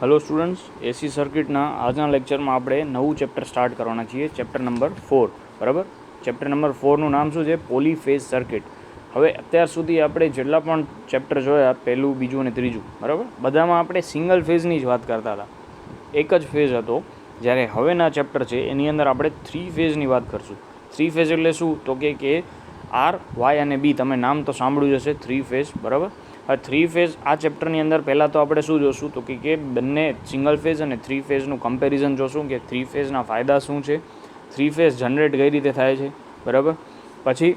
Hello students, એસી સર્કિટના આજના લેક્ચરમાં આપણે નવું ચેપ્ટર સ્ટાર્ટ કરવાના છીએ, ચેપ્ટર નંબર 4. બરાબર. ચેપ્ટર નંબર 4નું નામ શું છે? Polyphase circuit. હવે અત્યાર સુધી આપણે જેટલા પણ ચેપ્ટર જોયા, પહેલું, બીજું અને ત્રીજું, બરાબર, બધામાં આપણે સિંગલ ફેઝની જ વાત કરતા હતા, એક જ ફેઝ હતો. જ્યારે હવેના ચેપ્ટર છે એની અંદર આપણે 3 ફેઝની વાત કરશું. 3 ફેઝ એટલે શું? તો કે આર, વાય અને બી, તમે નામ તો સાંભળ્યું જ હશે, 3 ફેઝ. બરાબર. હવે 3 ફેઝ આ ચેપ્ટરની અંદર પહેલાં તો આપણે શું જોશું? તો કે બંને સિંગલ ફેઝ અને 3 ફેઝનું કમ્પેરિઝન જોશું, કે 3 ફેઝના ફાયદા શું છે, 3 ફેઝ જનરેટ કઈ રીતે થાય છે. બરાબર. પછી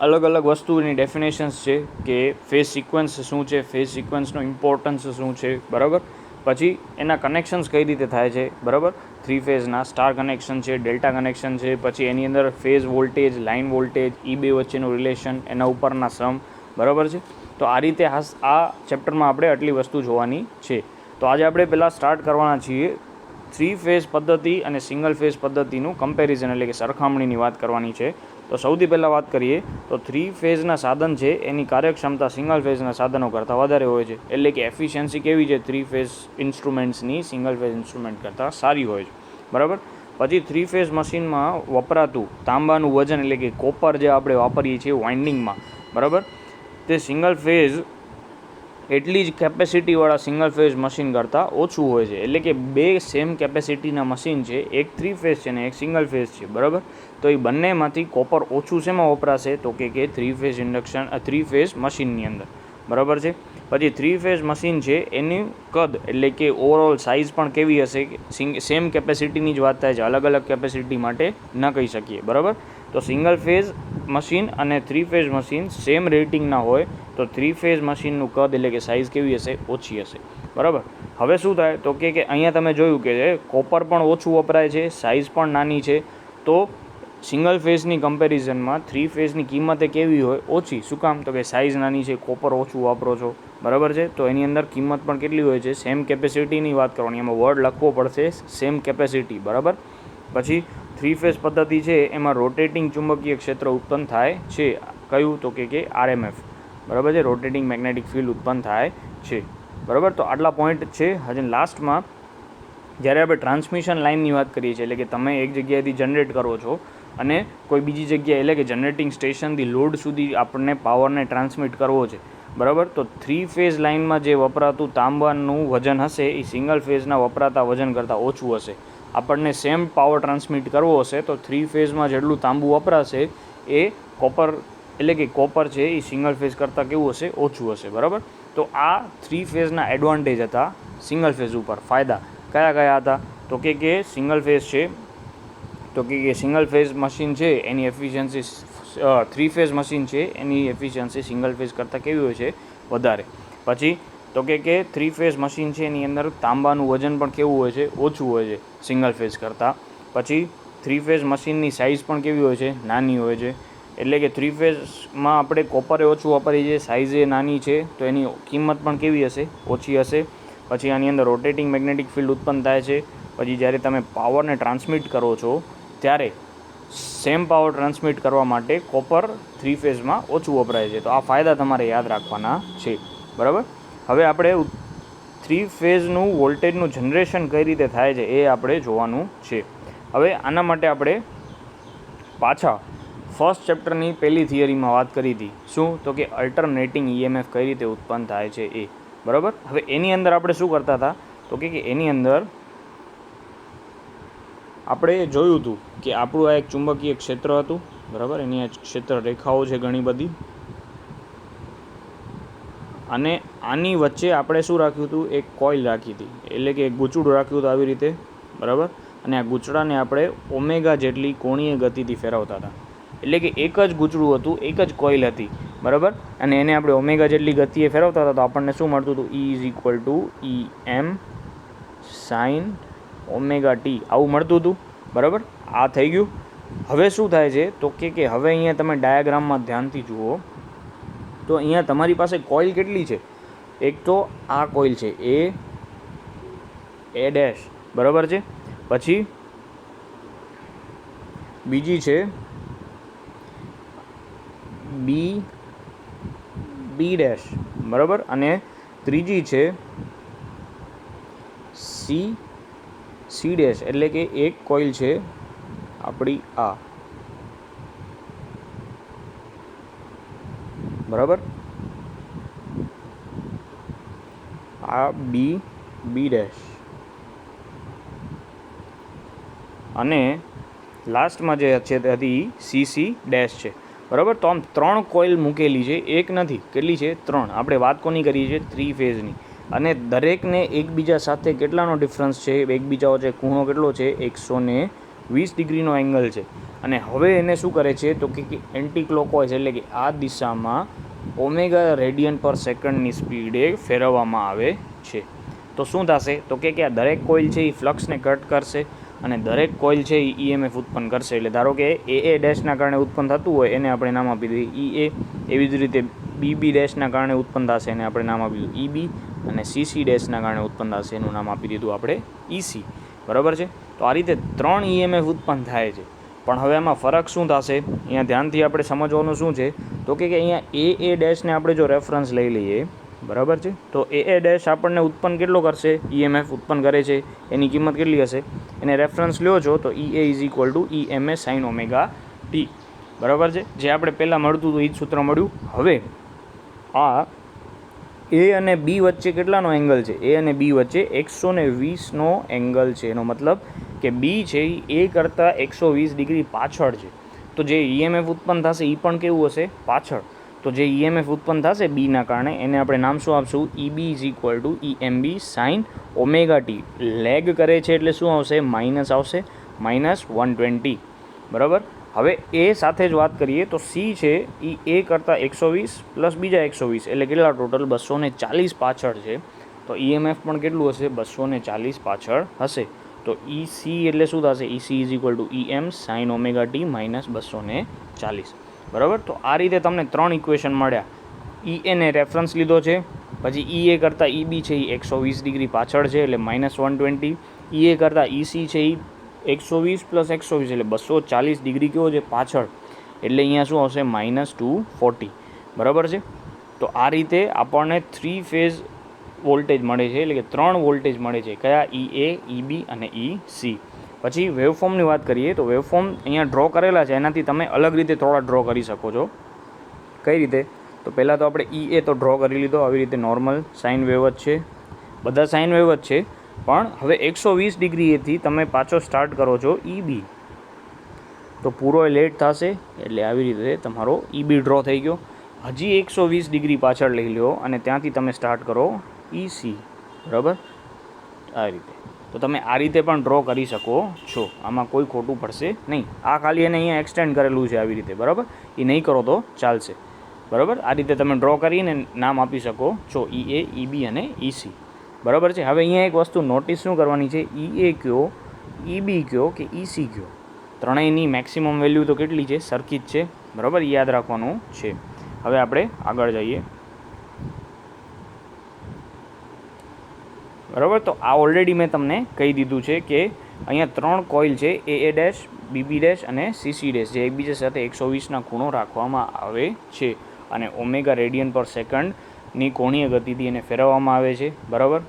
અલગ અલગ વસ્તુની ડેફિનેશન્સ છે, કે ફેઝ સિક્વન્સ શું છે, ફેઝ સિક્વન્સનો ઇમ્પોર્ટન્સ શું છે. બરાબર. પછી એના કનેક્શન્સ કઈ રીતે થાય છે. બરાબર. 3 ફેઝના સ્ટાર કનેક્શન છે, ડેલ્ટા કનેક્શન છે, પછી એની અંદર ફેઝ વોલ્ટેજ, લાઇન વોલ્ટેજ, એ બે વચ્ચેનું રિલેશન, એના ઉપરના સમ. બરાબર છે. તો આ રીતે આ ચેપ્ટરમાં આપણે આટલી વસ્તુ જોવાની છે. તો આજે આપણે પહેલાં સ્ટાર્ટ કરવાના છીએ 3 ફેઝ પદ્ધતિ અને સિંગલ ફેઝ પદ્ધતિનું કમ્પેરિઝન, એટલે કે સરખામણીની વાત કરવાની છે. તો સૌથી પહેલાં વાત કરીએ તો 3 ફેઝના સાધન છે એની કાર્યક્ષમતા સિંગલ ફેઝના સાધનો કરતાં વધારે હોય છે. એટલે કે એફિશિયન્સી કેવી છે 3 ફેઝ ઇન્સ્ટ્રુમેન્ટ્સની સિંગલ ફેઝ ઇન્સ્ટ્રુમેન્ટ કરતાં સારી હોય છે. બરાબર. પછી 3 ફેઝ મશીનમાં વપરાતું તાંબાનું વજન, એટલે કે કોપર જે આપણે વાપરીએ છીએ વાઇન્ડિંગમાં, બરાબર, તે સિંગલ ફેઝ એટલી જ કેપેસિટીવાળા સિંગલ ફેઝ મશીન કરતાં ઓછું હોય છે. એટલે કે બે સેમ કેપેસિટીના મશીન છે, એક 3 ફેઝ છે ને એક સિંગલ ફેઝ છે. બરાબર. તો એ બંનેમાંથી કોપર ઓછું શેમાં વપરાશે? તો કે 3 ફેઝ ઇન્ડક્શન 3 ફેઝ મશીનની અંદર. બરાબર છે. પછી 3 ફેઝ મશીન છે એની કદ, એટલે કે ઓવરઓલ સાઇઝ પણ કેવી હશે? સેમ કેપેસિટીની જ વાત થાય છે, અલગ અલગ કેપેસિટી માટે ન કહી શકીએ. બરાબર. તો સિંગલ ફેઝ મશીન અને 3 ફેઝ મશીન સેમ રેટિંગના હોય તો 3 ફેઝ મશીનનું કદ, એટલે કે સાઇઝ કેવી હશે? ઓછી હશે. બરાબર. હવે શું થાય? તો કે અહીંયા તમે જોયું કે કોપર પણ ઓછું વપરાય છે, સાઇઝ પણ નાની છે. તો સિંગલ ફેઝની કમ્પેરિઝનમાં 3 ફેઝની કિંમત કેવી હોય? ઓછી. શું કામ? તો કે સાઇઝ નાની છે, કોપર ઓછું વાપરો છો. બરાબર છે. તો એની અંદર કિંમત પણ કેટલી હોય છે? સેમ કેપેસિટીની વાત કરવાની, એમાં વર્ડ લખવો પડશે સેમ કેપેસિટી. બરાબર. પછી 3 ફેઝ પદ્ધતિ છે એમાં રોટેટિંગ ચુંબકીય ક્ષેત્ર ઉત્પન્ન થાય છે. કયું? તો કે આરએમએફ. બરાબર છે. રોટેટિંગ મેગ્નેટિક ફિલ્ડ ઉત્પન્ન થાય છે. બરાબર. તો આટલા પોઈન્ટ છે. હજી લાસ્ટમાં જ્યારે આપણે ટ્રાન્સમિશન લાઇનની વાત કરીએ છીએ, એટલે કે તમે એક જગ્યાએથી જનરેટ કરો છો અને કોઈ બીજી જગ્યાએ, એટલે કે જનરેટિંગ સ્ટેશનથી લોડ સુધી આપણને પાવરને ટ્રાન્સમિટ કરવો છે. બરાબર. તો 3 ફેઝ લાઇનમાં જે વપરાતું તાંબાનું વજન હશે એ સિંગલ ફેઝના વપરાતા વજન કરતાં ઓછું હશે. આપણને સેમ પાવર ટ્રાન્સમિટ કરવો હશે તો 3 ફેઝમાં જેટલું તાંબુ વપરાશે એ કોપર, એટલે કે કોપર છે એ સિંગલ ફેઝ કરતાં કેવું હશે? ઓછું હશે. બરાબર. તો આ 3 ફેઝના એડવાન્ટેજ હતા સિંગલ ફેઝ ઉપર. ફાયદા કયા કયા હતા? તો કે સિંગલ ફેઝ છે, તો કે સિંગલ ફેઝ મશીન છે એની એફિશિયન્સી 3 ફેઝ મશીન છે એની એફિશિયન્સી સિંગલ ફેઝ કરતાં કેવી હોય છે? વધારે. પછી તો કે 3 ફેઝ મશીન છે એની અંદર તાંબાનું વજન પણ કેવું હોય છે? ઓછું હોય છે સિંગલ ફેઝ કરતાં. પછી 3 ફેઝ મશીનની સાઇઝ પણ કેવી હોય છે? નાની હોય છે. એટલે કે 3 ફેઝમાં આપણે કોપરે ઓછું વાપરીએ છીએ, સાઇઝ એ નાની છે, તો એની કિંમત પણ કેવી હશે? ઓછી હશે. પછી આની અંદર રોટેટિંગ મેગ્નેટિક ફિલ્ડ ઉત્પન્ન થાય છે. પછી જ્યારે તમે પાવરને ટ્રાન્સમિટ કરો છો ત્યારે સેમ પાવર ટ્રાન્સમિટ કરવા માટે કોપર 3 ફેઝમાં ઓછું વપરાય છે. તો આ ફાયદા તમારે યાદ રાખવાના છે. બરાબર. હવે આપણે 3 ફેઝનું વોલ્ટેજનું જનરેશન કઈ રીતે થાય છે એ આપણે જોવાનું છે. હવે આના માટે આપણે પાછા ફર્સ્ટ ચેપ્ટરની પહેલી થિયરીમાં વાત કરી હતી. શું? તો કે અલ્ટરનેટિંગ ઈએમએફ કઈ રીતે ઉત્પન્ન થાય છે એ. બરાબર. હવે એની અંદર આપણે શું કરતા હતા? તો કે એની અંદર આપણે જોયું હતું કે આપણું આ એક ચુંબકીય ક્ષેત્ર હતું. બરાબર. એની આ ક્ષેત્ર રેખાઓ છે ઘણી બધી, અને આની વચ્ચે આપણે શું રાખ્યું હતું? એક કોઇલ રાખી હતી, એટલે કે એક ગૂંચળું રાખ્યું હતું આવી રીતે. બરાબર. અને આ ગૂંચળાને આપણે ઓમેગા જેટલી કોણીય ગતિથી ફેરવતા હતા. એટલે કે એક જ ગૂંચળું હતું, એક જ કોઇલ હતી. બરાબર. અને એને આપણે ઓમેગા જેટલી ગતિએ ફેરવતા હતા તો આપણને શું મળતું હતું? E=EM sin ઓમેગા ટી, આવું મળતું હતું. બરાબર. આ થઈ ગયું. હવે શું થાય છે? તો કે હવે અહીંયા તમે ડાયાગ્રામમાં ધ્યાનથી જુઓ તો અહીંયા તમારી પાસે કોઇલ કેટલી છે? એક તો આ કોઇલ છે એ ડેશ. બરાબર છે. પછી બીજી છે બી ડેશ. બરાબર. અને ત્રીજી છે સી ડેશ એટલે કે એક કોઇલ છે આપણી આ, બરાબર, આ બી ડેશ અને લાસ્ટમાં જે છે તે હતી સી ડેશ છે, બરાબર. તો આમ 3 કોઇલ મૂકેલી છે, એક નથી, કેટલી છે 3. આપણે વાત કોની કરીએ છીએ 3 ફેઝની, અને દરેકને એકબીજા સાથે કેટલાનો ડિફરન્સ છે, એકબીજા વચ્ચે ખૂણો કેટલો છે 120 ડિગ્રીનો એંગલ છે. અને હવે એને શું કરે છે તો કે એન્ટી ક્લોકવાઇઝ એટલે કે આ દિશામાં ઓમેગા રેડિયન પર સેકન્ડની સ્પીડે ફેરવવામાં આવે છે. તો શું થશે તો કે આ દરેક કોઇલ છે એ ફ્લક્સને કટ કરશે અને દરેક કોઇલ છે એ ઈએમએફ ઉત્પન્ન કરશે. એટલે ધારો કે એ ડેશના કારણે ઉત્પન્ન થતું હોય એને આપણે નામ આપી દઈએ ઈએ, એવી જ રીતે બી ડેશના કારણે ઉત્પન્ન થશે એને આપણે નામ આપી દીધું ઈબી, અને સી ડેશના કારણે ઉત્પન્ન થશે એનું નામ આપી દીધું આપણે ઈસી, બરાબર છે. તો આ રીતે 3 ઈએમએફ ઉત્પન્ન થાય છે. પણ હવે એમાં ફરક શું થશે, અહીંયા ધ્યાનથી આપણે સમજવાનું શું છે તો કે અહીંયા એ ડેશને આપણે જો રેફરન્સ લઈ લઈએ, બરાબર છે, તો એ ડેશ આપણને ઉત્પન્ન કેટલો કરશે, ઈએમએફ ઉત્પન્ન કરે છે, એની કિંમત કેટલી હશે, એને રેફરન્સ લ્યો છો તો EA is equal to EMA sine omega t, બરાબર છે, જે આપણે પહેલાં મળતું હતું એ જ સૂત્ર મળ્યું. હવે આ એ અને બી વચ્ચે કેટલાનો એંગલ છે, એ અને બી વચ્ચે 120નો એંગલ છે. એનો મતલબ કે બી છે એ કરતાં 120 ડિગ્રી પાછળ છે. તો જે ઈએમએફ ઉત્પન્ન થશે એ પણ કેવું હશે, પાછળ. તો જે ઈએમએફ ઉત્પન્ન થશે બીના કારણે એને આપણે નામ શું આપશું, EB is equal to EMB sine omega t. Lag કરે છે એટલે શું આવશે, માઇનસ આવશે, -120, બરાબર. હવે એ સાથે જ વાત કરીએ તો સી છે એ કરતાં 120 પ્લસ બીજા 120 એટલે કેટલા ટોટલ 240 પાછળ છે. તો ઈએમએફ પણ કેટલું હશે, 240 પાછળ હશે. તો ઈસી એટલે શું થશે, EC is equal to EM sine omega T -240, બરાબર. તો આ રીતે તમને 3 ઇક્વેશન મળ્યા. એને રેફરન્સ લીધો છે, પછી ઈએ કરતાં ઈબી છે એ 120 ડિગ્રી પાછળ છે એટલે -120, ઈએ કરતાં ઈસી છે એ 120 પ્લસ 120 એટલે 240 ડિગ્રી કેવો છે, પાછળ, એટલે અહીંયા શું આવશે, -240, બરાબર છે. તો આ રીતે આપણને 3 ફેઝ વોલ્ટેજ મળે છે, એટલે કે 3 વોલ્ટેજ મળે છે, કયા, ઈએ, ઈબી અને ઈસી. પછી વેવફોર્મની વાત કરીએ તો વેવફોર્મ અહીંયા ડ્રો કરેલા છે, એનાથી તમે અલગ રીતે થોડા ડ્રો કરી શકો છો. કઈ રીતે, તો પહેલાં તો આપણે ઈએ તો ડ્રો કરી લીધો, આવી રીતે નોર્મલ સાઇન વેવ જ છે, બધા સાઇન વેવ જ છે. પણ હવે 120 ડિગ્રીએથી તમે પાછો સ્ટાર્ટ કરો છો ઈબી, તો પૂરો લેટ થશે એટલે આવી રીતે તમારો ઈબી ડ્રો થઈ ગયો. હજી 120 ડિગ્રી પાછળ લઈ લો અને ત્યાંથી તમે સ્ટાર્ટ કરો ઈસી, બરાબર, આ રીતે. તો તમે આ રીતે પણ ડ્રો કરી શકો છો, આમાં કોઈ ખોટું પડશે નહીં. આ ખાલી એને અહીંયા એક્સટેન્ડ કરેલું છે આવી રીતે, બરાબર, એ નહીં કરો તો ચાલશે, બરાબર. આ રીતે તમે ડ્રો કરીને નામ આપી શકો છો ઈએ, ઈબી અને ઈસી, બરાબર છે. હવે અહીંયા એક વસ્તુ નોટિસ શું કરવાની છે, ઈએ કયો, ઈબી કયો કે ઈસી કયો, ત્રણેયની મેક્સિમમ વેલ્યુ તો કેટલી છે, સરખી જ છે, બરાબર, યાદ રાખવાનું છે. હવે આપણે આગળ જઈએ, બરાબર. તો આ ઓલરેડી મેં તમને કહી દીધું છે કે અહીંયા 3 કોઇલ છે, એ ડેશ, બીબી ડેશ અને સીસી ડેશ, જે એકબીજા સાથે 120ના ખૂણો રાખવામાં આવે છે અને ઓમેગા રેડિયન પર સેકન્ડની કોણીય ગતિથી એને ફેરવવામાં આવે છે, બરાબર.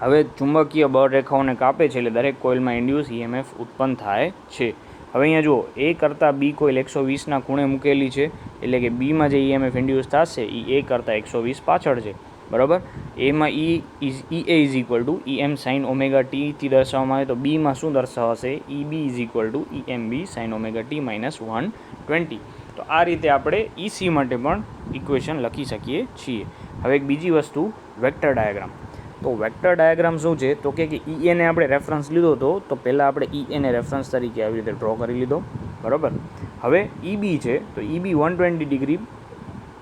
હવે ચુંબકીય બળ રેખાઓને કાપે છે એટલે દરેક કોઇલમાં ઇન્ડ્યુસ ઈએમએફ ઉત્પન્ન થાય છે. હવે અહીંયા જુઓ, એ કરતાં બી કોઇલ 120ના ખૂણે મૂકેલી છે, એટલે કે બીમાં જે ઈએમએફ ઇન્ડ્યુસ થશે એ કરતાં 120 પાછળ છે, બરાબર. એમાં EA is equal to EM sine omega ટીથી દર્શાવવામાં આવે, તો બીમાં શું દર્શાવશે, EB is equal to EMB sine omega t -120. તો આ રીતે આપણે ઈસી માટે પણ ઇક્વેશન લખી શકીએ છીએ. હવે એક બીજી વસ્તુ, વેક્ટર ડાયાગ્રામ. તો વેક્ટર ડાયાગ્રામ શું છે તો કે ઈને આપણે રેફરન્સ લીધો હતો, તો પહેલાં આપણે ઈને રેફરન્સ તરીકે આવી રીતે ડ્રો કરી લીધો, બરાબર. હવે ઈબી છે તો ઈબી 120 ડિગ્રી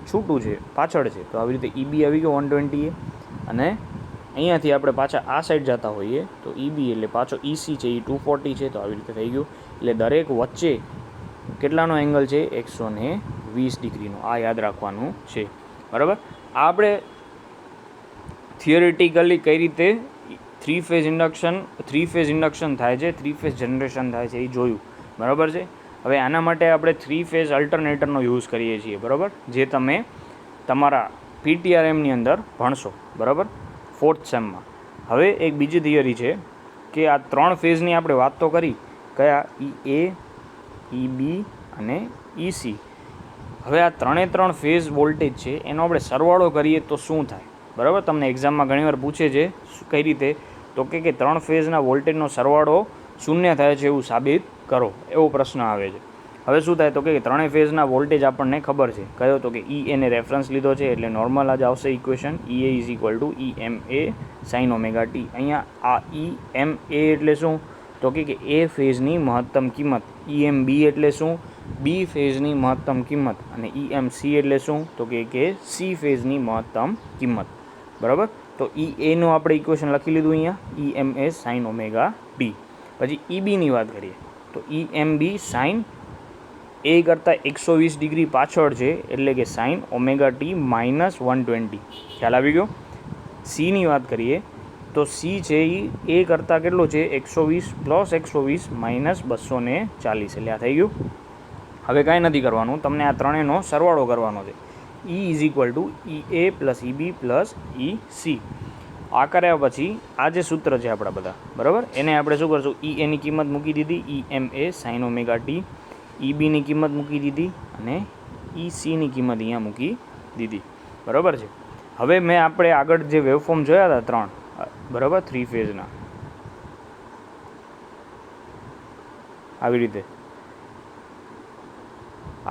છૂટું છે, પાછળ છે, તો આવી રીતે ઈબી આવી ગયો 120 અને અહીંયાથી આપણે પાછા આ સાઈડ જતા હોઈએ તો ઈબી એટલે પાછો ઈસી છે એ 240 છે, તો આવી રીતે થઈ ગયું. એટલે દરેક વચ્ચે કેટલાનો એંગલ છે, 120 ડિગ્રીનો, આ યાદ રાખવાનું છે, બરાબર. આ આપણે થિયરિટિકલી કઈ રીતે 3 ફેઝ ઇન્ડક્શન થાય છે, 3 ફેઝ જનરેશન થાય છે એ જોયું, બરાબર છે. હવે આના માટે આપણે 3 ફેઝ અલ્ટરનેટરનો યુઝ કરીએ છીએ, બરાબર, જે તમે તમારા પીટીઆરએમની અંદર ભણશો, બરાબર, 4th સેમમાં. હવે એક બીજી થિયરી છે કે આ 3 ફેઝની આપણે વાત તો કરી, કયા? ઈ એ, ઈ બી અને ઈ સી. હવે આ 3 ફેઝ વોલ્ટેજ છે એનો આપણે સરવાળો કરીએ તો શું થાય? બરાબર, તમને એક્ઝામમાં ઘણીવાર પૂછે છે કઈ રીતે, તો કે 3 ફેઝના વોલ્ટેજનો સરવાળો શૂન્ય થાય છે એવું સાબિત કરો, એવો પ્રશ્ન આવે છે. હવે શું થાય તો કે 3 ફેઝના વોલ્ટેજ આપણને ખબર છે, કયો? તો કે ઈ એને રેફરન્સ લીધો છે એટલે નોર્મલ જ આવશે equation. E A is equal to E M A sine omega T. અહીંયા આ ઈ એમ એ એટલે શું? તો કે એ ફેઝની મહત્તમ કિંમત. ઈ એમ બી એટલે શું? બી ફેઝની મહત્તમ કિંમત. અને ઈ એમ સી એટલે શું? તો કે સી ફેઝની મહત્તમ કિંમત. બરાબર, તો ઈ એનું આપણે ઇક્વેશન લખી લીધું અહીંયા, ઈ M A sine omega T. પછી ઈ બીની વાત કરીએ તો ઈ એમ બી સાઇન એ કરતાં 120 ડિગ્રી પાછળ છે એટલે કે સાઇન ઓમેગા ટી માઇનસ 120. ખ્યાલ આવી ગયો? સીની વાત કરીએ તો સી છે એ કરતાં કેટલો છે? 120 પ્લસ 120 માઇનસ 240. એટલે આ થઈ ગયું. હવે કાંઈ નથી કરવાનું, તમને આ ત્રણેયનો સરવાળો કરવાનો છે. E is equal to E A plus E B plus E C. આ કર્યા પછી આ જે સૂત્ર છે આપણા બધા, બરાબર, એને આપણે શું કરશું? ઈ એની કિંમત મૂકી દીધી, ઈ M A sine omega T. ઈ બીની કિંમત મૂકી દીધી અને ઈ સીની કિંમત અહીંયા મૂકી દીધી. બરાબર છે. હવે મેં આપણે આગળ જે વેવફોર્મ જોયા હતા 3, બરાબર, 3 ફેઝના, આવી રીતે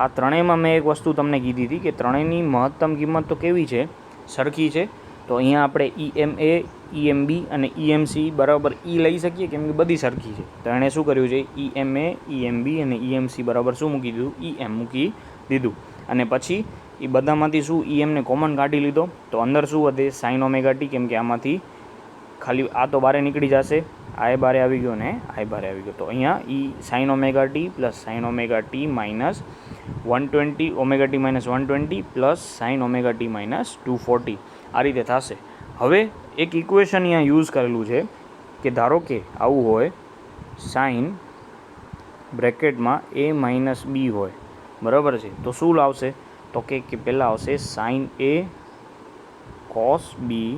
આ ત્રણેયમાં મેં એક વસ્તુ તમને કીધી હતી કે ત્રણેયની મહત્તમ કિંમત તો કેવી છે? સરખી છે. તો અહીંયા આપણે ઈ એમ એ, ઈ એમ બી અને ઈ એમ સી બરાબર ઈ લઈ શકીએ કેમ કે બધી સરખી છે. તો એણે શું કર્યું છે? ઈ એમ એ, ઈ એમ બી અને ઈ એમ સી બરાબર શું મૂકી દીધું? ઈ એમ મૂકી દીધું. અને પછી એ બધામાંથી શું ઈ એમને કોમન કાઢી લીધો, તો અંદર શું વધે? સાઇન ઓમેગા ટી, કેમ કે આમાંથી ખાલી આ તો બારે નીકળી જશે, આ એ બારે આવી ગયો ને આ એ બારે આવી ગયો. તો અહીંયા ઈ sign omega T plus sign omega T minus 120, omega T minus 120 plus sign omega T minus 240 આ રીતે થશે. હવે એક ઇક્વેશન અહીંયા યુઝ કરેલું છે કે ધારો કે આવું હોય, સાઇન બ્રેકેટમાં એ માઇનસ બી હોય, બરાબર છે, તો શું લાવશે? તો કે પહેલાં આવશે sine A cos B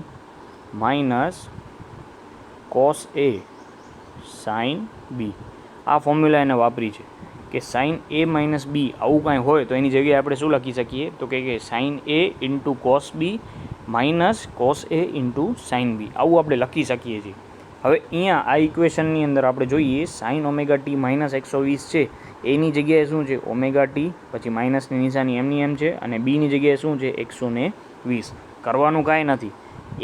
minus cos A sine B. આ ફોર્મ્યુલા એને વાપરી છે કે સાઇન એ માઇનસ બી આવું કાંઈ હોય તો એની જગ્યાએ આપણે શું લખી શકીએ? તો કે sine A into cos B minus cos A into sine B, આવું આપણે લખી શકીએ છીએ. હવે અહીંયા આ ઇક્વેશનની અંદર આપણે જોઈએ સાઇન ઓમેગા ટી માઇનસ 120 છે, એની જગ્યાએ શું છે? ઓમેગા ટી, પછી માઇનસની નિશાની એમની એમ છે, અને બીની જગ્યાએ શું છે? 120. કરવાનું કાંઈ નથી,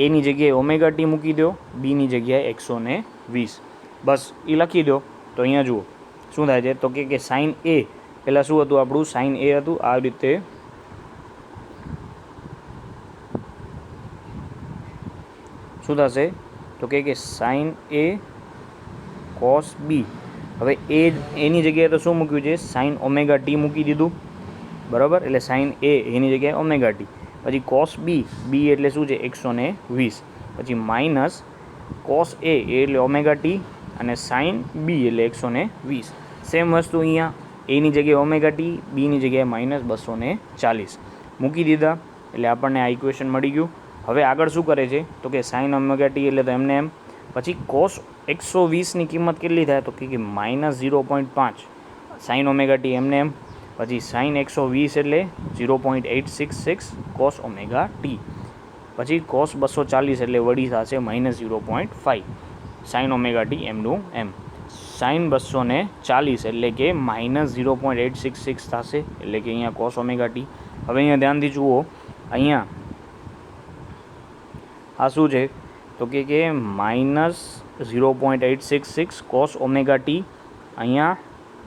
એની જગ્યાએ ઓમેગા ટી મૂકી દો, બીની જગ્યાએ 120, બસ એ લખી દો. તો અહીંયા જુઓ શું થાય છે? તો કે સાઇન એ પહેલાં શું હતું આપણું? સાઇન એ હતું, આ રીતે શું થશે? તો કે સાઇન એ કોસ બી. હવે એની જગ્યાએ તો શું મૂક્યું છે? સાઇન ઓમેગા ટી મૂકી દીધું, બરાબર, એટલે સાઇન એ એની જગ્યાએ ઓમેગા ટી. પછી કોસ બી, બી એટલે શું છે? 120. પછી માઇનસ કોસ એ એટલે ઓમેગા ટી અને સાઇન બી એટલે 120. સેમ વસ્તુ અહીંયા એની જગ્યાએ ઓમેગા ટી, બીની જગ્યાએ માઇનસ 240 મૂકી દીધા એટલે આપણને આ ઇક્વેશન મળી ગયું. હવે આગળ શું કરે છે? તો કે સાઇન ઓમેગા ટી એટલે તો એમને એમ. પછી કોસ 120ની કિંમત કેટલી થાય? તો કે માઇનસ 0.5 સાઇન ઓમેગા ટી એમને એમ. પછી સાઇન 120 એટલે 0.866 કોસ ઓમેગા ટી. પછી કોસ 240 એટલે વળી થશે માઇનસ 0.5 સાઇન ઓમેગા ટી એમનું એમ. સાઇન 240 એટલે કે માઇનસ 0.866 થશે, એટલે કે અહીંયા કોસ ઓમેગા ટી. હવે અહીંયા ધ્યાનથી જુઓ, અહીંયા આ શું છે? તો કે માઇનસ 0.866 કોસ ઓમેગા ટી, અહીંયા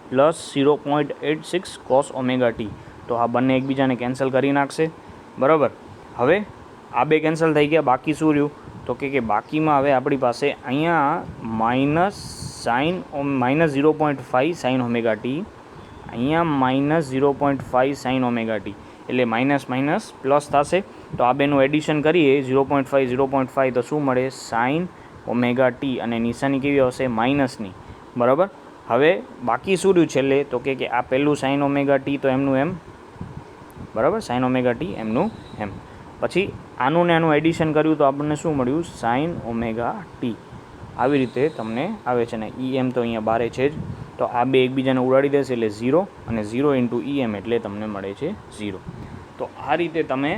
પ્લસ 0.86 કોસ ઓમેગા ટી. તો આ બંને એકબીજાને કેન્સલ કરી નાખશે, બરાબર. હવે આ બે કેન્સલ થઈ ગયા, બાકી શું રહ્યું? તો કે બાકીમાં હવે આપણી પાસે અહીંયા માઇનસ 0.5 સાઇન ઓમેગા ટી, અહીંયા માઇનસ 0.5 સાઇન ઓમેગા ટી, એટલે માઇનસ માઇનસ પ્લસ થશે. તો આ બેનું એડિશન કરીએ 0.5 તો શું મળે? સાઇન ઓમેગા ટી, અને નિશાની કેવી આવશે? માઇનસની, બરાબર. હવે બાકી શું રહ્યું છેલ્લે? તો કે આ પહેલું સાઇન ઓમેગા ટી તો એમનું એમ, બરાબર, સાઇન ઓમેગા ટી એમનું એમ. પછી આનું ને આનું એડિશન કર્યું તો આપણને શું મળ્યું? Sign omega T. આવી રીતે તમને આવે છે ને EM તો અહીંયા બારે છે જ, તો આ બે એકબીજાને ઉડાડી દેશે એટલે 0 અને 0 ઇન્ટુ EM એટલે તમને મળે છે 0. તો આ રીતે તમે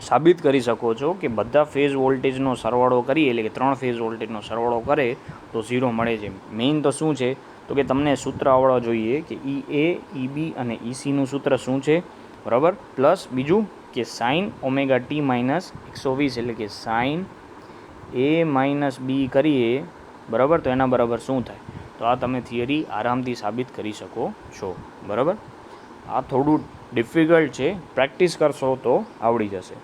સાબિત કરી શકો છો કે બધા ફેઝ વોલ્ટેજનો સરવાળો કરીએ એટલે કે 3 ફેઝ વોલ્ટેજનો સરવાળો કરે તો 0 મળે છે. મેઇન તો શું છે તો કે તમને સૂત્ર આવડવા જોઈએ કે EA, EB અને ECનું સૂત્ર શું છે, બરાબર. પ્લસ બીજું કે સાઇન ઓમેગા ટી માઇનસ 120 એટલે કે સાઇન A માઇનસ B કરીએ, બરાબર, તો એના બરાબર શું થાય? તો આ તમે થિયરી આરામથી સાબિત કરી શકો છો, બરાબર. આ થોડું ડિફિકલ્ટ છે, પ્રેક્ટિસ કરશો તો આવડી જશે.